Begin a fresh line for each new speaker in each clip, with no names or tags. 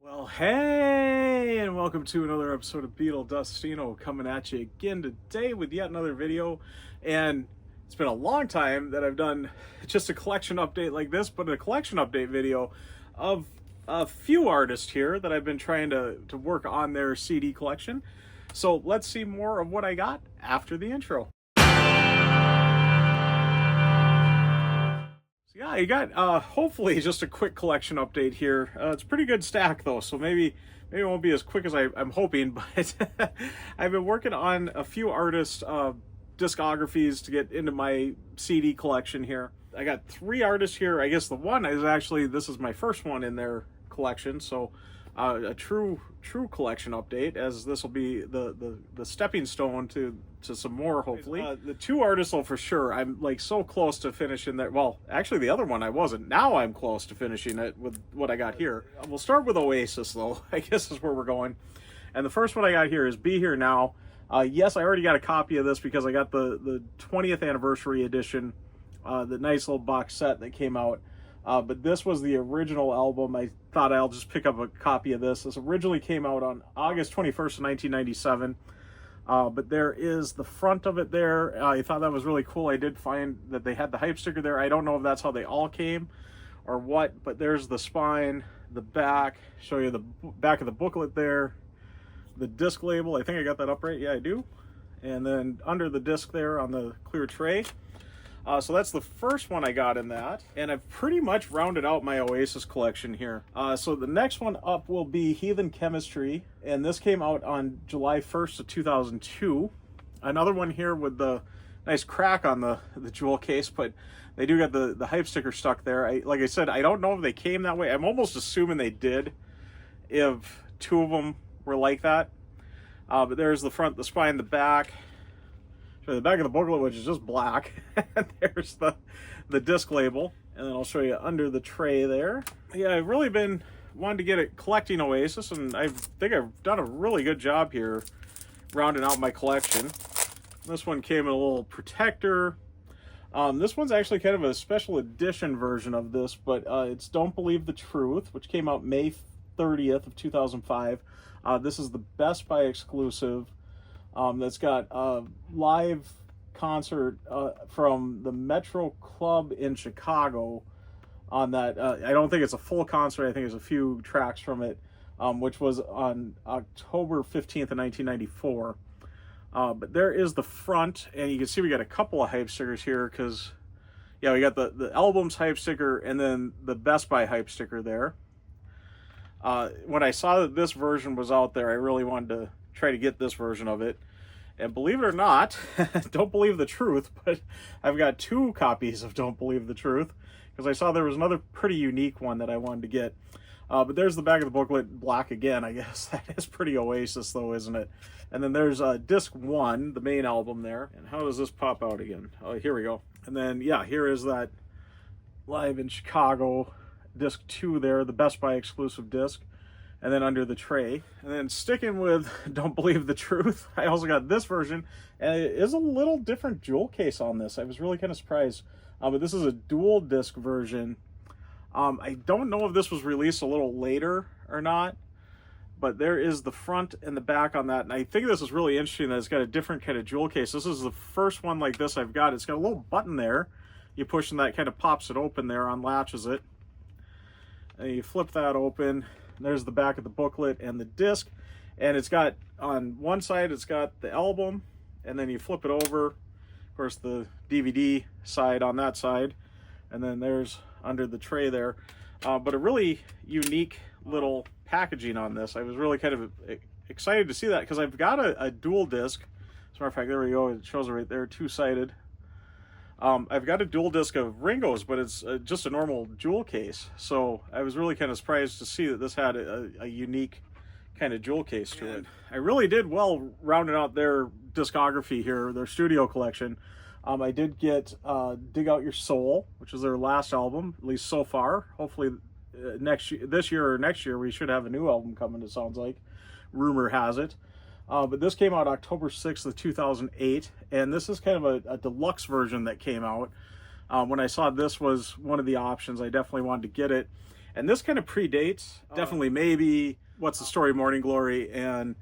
Well, hey, and welcome to another episode of Beetle Dustino, coming at you again today with yet another video. And it's been a long time that I've done just a collection update like this, but a collection update video of a few artists here that I've been trying to work on their CD collection. So let's see more of what I got after the intro. Yeah, you got hopefully just a quick collection update here. It's a pretty good stack though, so maybe it won't be as quick as I'm hoping, but I've been working on a few artists' discographies to get into my CD collection here. I got 3 artists here. I guess the one is actually, this is my first one in their collection, so a true collection update, as this will be the stepping stone to some more, hopefully. The 2 artists, will for sure, I'm like so close to finishing that. Well, actually the other one I wasn't. Now I'm close to finishing it with what I got here. We'll start with Oasis though, I guess is where we're going. And the first one I got here is Be Here Now. Yes, I already got a copy of this because I got the 20th anniversary edition, the nice little box set that came out. But this was the original album. I thought I'll just pick up a copy of this. This originally came out on August 21st, 1997. But there is the front of it there. I thought that was really cool. I did find that they had the hype sticker there. I don't know if that's how they all came or what, but there's the spine, the back, show you the back of the booklet there, the disc label. I think I got that up right. Yeah, I do. And then under the disc there on the clear tray. So that's the first one I got in that, and I've pretty much rounded out my Oasis collection here. So the next one up will be Heathen Chemistry, and this came out on July 1st of 2002. Another one here with the nice crack on the jewel case, but they do got the hype sticker stuck there. Like I said, I don't know if they came that way. I'm almost assuming they did, if 2 of them were like that. But there's the front, the spine, the back. The back of the booklet, which is just black. There's the disc label, and then I'll show you under the tray there. Yeah, I've really been wanting to get it collecting Oasis, and I think I've done a really good job here rounding out my collection. This one came in a little protector. This one's actually kind of a special edition version of this, but it's Don't Believe the Truth, which came out May 30th of 2005. This is the Best Buy exclusive. That's got a live concert from the Metro Club in Chicago on that. I don't think it's a full concert. I think it's a few tracks from it, which was on October 15th of 1994. But there is the front, and you can see we got a couple of hype stickers here because, yeah, we got the album's hype sticker and then the Best Buy hype sticker there. When I saw that this version was out there, I really wanted to try to get this version of it, and believe it or not, Don't Believe the Truth, but I've got 2 copies of Don't Believe the Truth because I saw there was another pretty unique one that I wanted to get. But there's the back of the booklet, black again. I guess that is pretty Oasis though, isn't it? And then there's disc 1, the main album there. And how does this pop out again? Oh, here we go. And then yeah, here is that Live in Chicago disc 2 there, the Best Buy exclusive disc. And then under the tray. And then sticking with Don't Believe the Truth, I also got this version, and it is a little different jewel case on this. I was really kind of surprised. But this is a DualDisc version. I don't know if this was released a little later or not, but there is the front and the back on that. And I think this is really interesting that it's got a different kind of jewel case. This is the first one like this I've got. It's got a little button there. You push and that kind of pops it open there, unlatches it. And you flip that open. There's the back of the booklet and the disc, and it's got on one side it's got the album, and then you flip it over, of course the DVD side on that side, and then there's under the tray there. But a really unique little packaging on this. I was really kind of excited to see that because I've got a dual disc. As a matter of fact, there we go, it shows it right there, 2-sided. I've got a dual disc of Ringo's, but it's just a normal jewel case. So I was really kind of surprised to see that this had a unique kind of jewel case to it. I really did well rounding out their discography here, their studio collection. I did get Dig Out Your Soul, which is their last album, at least so far. Hopefully this year or next year, we should have a new album coming, it sounds like. Rumor has it. But this came out October 6th of 2008, and this is kind of a deluxe version that came out. When I saw this was one of the options, I definitely wanted to get it. And this kind of predates Definitely Maybe, What's the Story, Morning Glory, and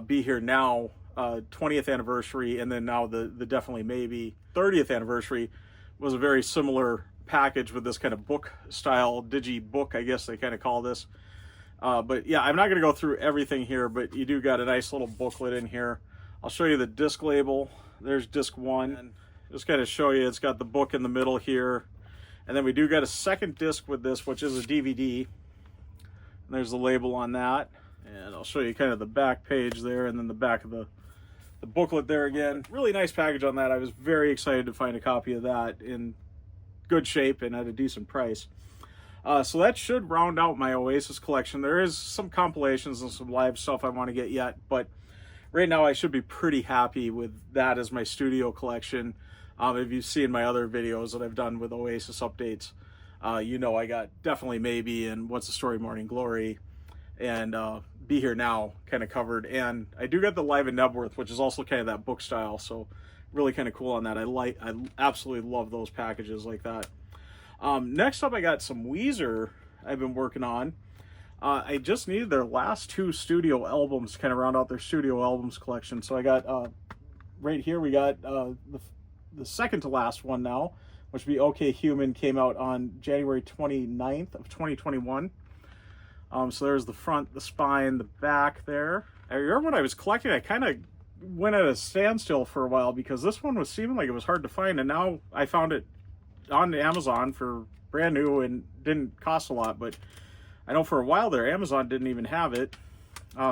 Be Here Now 20th anniversary, and then now the Definitely Maybe 30th anniversary was a very similar package with this kind of book style, digi-book, I guess they kind of call this. But yeah, I'm not going to go through everything here, but you do got a nice little booklet in here. I'll show you the disc label. There's disc 1. And just kind of show you, it's got the book in the middle here. And then we do got a second disc with this, which is a DVD. And there's the label on that. And I'll show you kind of the back page there, and then the back of the booklet there again. Really nice package on that. I was very excited to find a copy of that in good shape and at a decent price. So that should round out my Oasis collection. There is some compilations and some live stuff I want to get yet, but right now I should be pretty happy with that as my studio collection. If you've seen my other videos that I've done with Oasis updates, you know I got Definitely Maybe and What's the Story, Morning Glory, and Be Here Now kind of covered. And I do got the Live in Nebworth, which is also kind of that book style, so really kind of cool on that. I absolutely love those packages like that. Next up, I got some Weezer I've been working on. I just needed their last 2 studio albums to kind of round out their studio albums collection. So I got right here, we got the second to last one now, which would be OK Human, came out on January 29th of 2021. So there's the front, the spine, the back there. I remember when I was collecting, I kind of went at a standstill for a while because this one was seeming like it was hard to find, and now I found it on Amazon for brand new and didn't cost a lot. But I know for a while there, Amazon didn't even have it.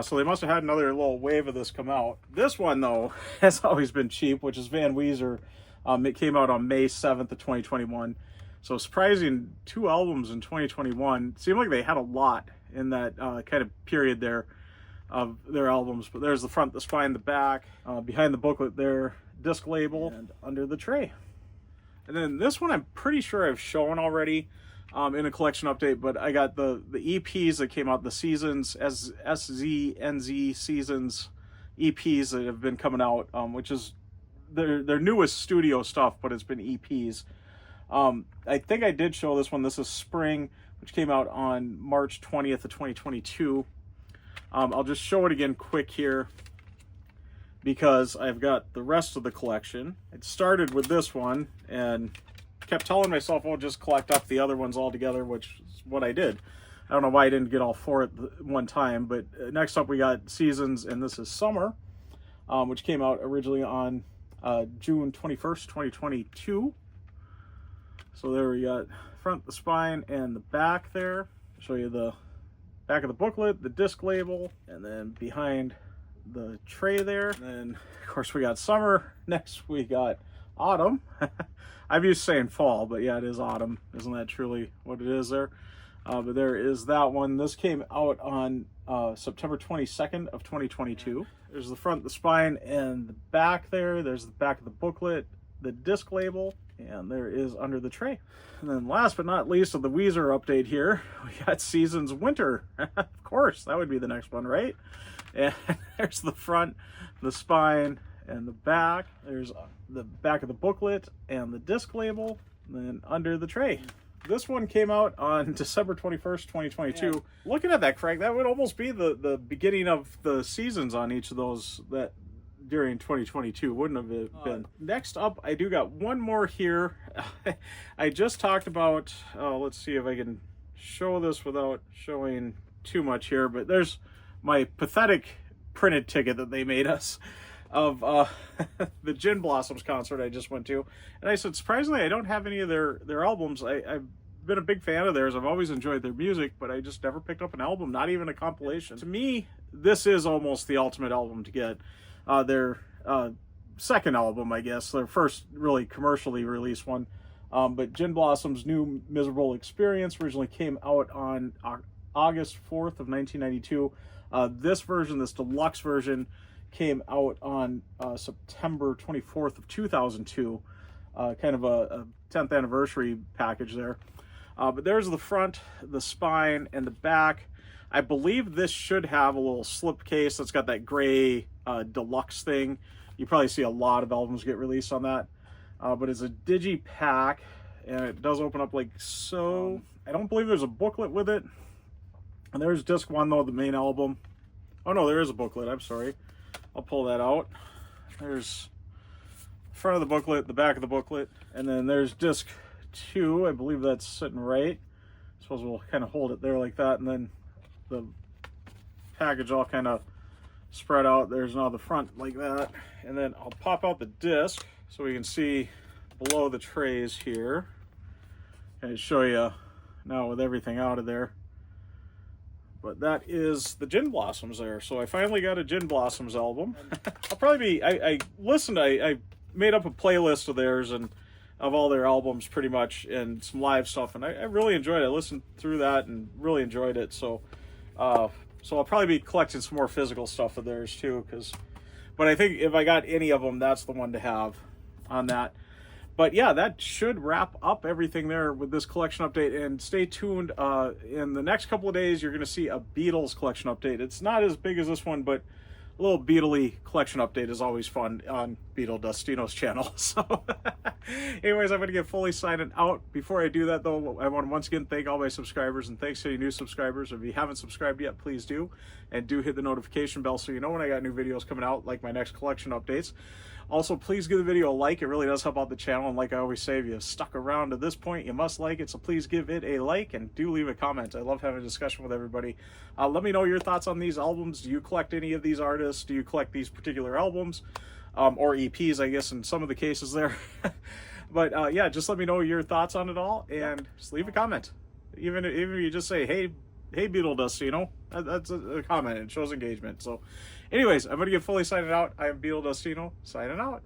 So they must have had another little wave of this come out. This one, though, has always been cheap, which is Van Weezer. It came out on May 7th of 2021. So surprising, 2 albums in 2021. It seemed like they had a lot in that kind of period there of their albums. But there's the front, the spine, the back, behind the booklet there, disc label, and under the tray. And then this one I'm pretty sure I've shown already in a collection update, but I got the EPs that came out, the Seasons, SZNZ Seasons EPs that have been coming out, which is their newest studio stuff, but it's been EPs. I think I did show this one. This is Spring, which came out on March 20th of 2022. I'll just show it again quick here because I've got the rest of the collection. It started with this one and kept telling myself, oh, just collect up the other ones all together, which is what I did. I don't know why I didn't get all 4 at one time, but next up we got Seasons, and this is Summer, which came out originally on June 21st, 2022. So there we got front, the spine, and the back there. I'll show you the back of the booklet, the disc label, and then behind the tray there. And then, of course, we got Summer. Next, we got Autumn. I've used saying fall, but yeah, it is autumn. Isn't that truly what it is there? But there is that one. This came out on September 22nd of 2022. There's the front, the spine, and the back there. There's the back of the booklet, the disc label, and there is under the tray. And then last but not least of the Weezer update here, we got Seasons Winter. Of course, that would be the next one, right? And there's the front, the spine, and the back. There's the back of the booklet and the disc label, and then under the tray. This one came out on December 21st, 2022. Yeah. Looking at that, Craig, that would almost be the beginning of the seasons on each of those that during 2022, wouldn't have it been? Next up, I do got one more here. I just talked about, let's see if I can show this without showing too much here, but there's my pathetic printed ticket that they made us of the Gin Blossoms concert I just went to. And I said, surprisingly, I don't have any of their albums. I've been a big fan of theirs. I've always enjoyed their music, but I just never picked up an album, not even a compilation. To me, this is almost the ultimate album to get. Their second album, I guess, their first really commercially released one. But Gin Blossom's new Misserable Experience originally came out on August 4th of 1992. This version, this deluxe version, came out on September 24th of 2002. Kind of a 10th anniversary package there. But there's the front, the spine, and the back. I believe this should have a little slip case that's got that gray deluxe thing. You probably see a lot of albums get released on that. But it's a digi pack, and it does open up like so. I don't believe there's a booklet with it. And there's disc 1 though, the main album. Oh no, there is a booklet, I'm sorry. I'll pull that out. There's the front of the booklet, the back of the booklet, and then there's disc 2. I believe that's sitting right. I suppose we'll kind of hold it there like that, and then the package all kind of spread out. There's now the front like that, and then I'll pop out the disc so we can see below the trays here and show you now with everything out of there. But that is the Gin Blossoms there. So I finally got a Gin Blossoms album. I'll probably be, I listened, I made up a playlist of theirs and of all their albums pretty much, and some live stuff, and I really enjoyed it. I listened through that and really enjoyed it. So so I'll probably be collecting some more physical stuff of theirs too, but I think if I got any of them, that's the one to have on that. But yeah, that should wrap up everything there with this collection update. And stay tuned. In the next couple of days, you're going to see a Beatles collection update. It's not as big as this one, but a little Beatle-y collection update is always fun on Beetle Dustino's channel. So anyways, I'm going to get fully signing out. Before I do that, though, I want to once again thank all my subscribers, and thanks to you new subscribers. If you haven't subscribed yet, please do. And do hit the notification bell so you know when I got new videos coming out, like my next collection updates. Also, please give the video a like. It really does help out the channel. And like I always say, if you stuck around to this point, you must like it. So please give it a like and do leave a comment. I love having a discussion with everybody. Let me know your thoughts on these albums. Do you collect any of these artists? Do you collect these particular albums? Or EPs, I guess, in some of the cases there. But yeah, just let me know your thoughts on it all. And just leave a comment. Even if you just say, hey Beetle Dustino, that's a comment. It shows engagement. So anyways, I'm going to get fully signing out. I am Beetle Dustino, signing out.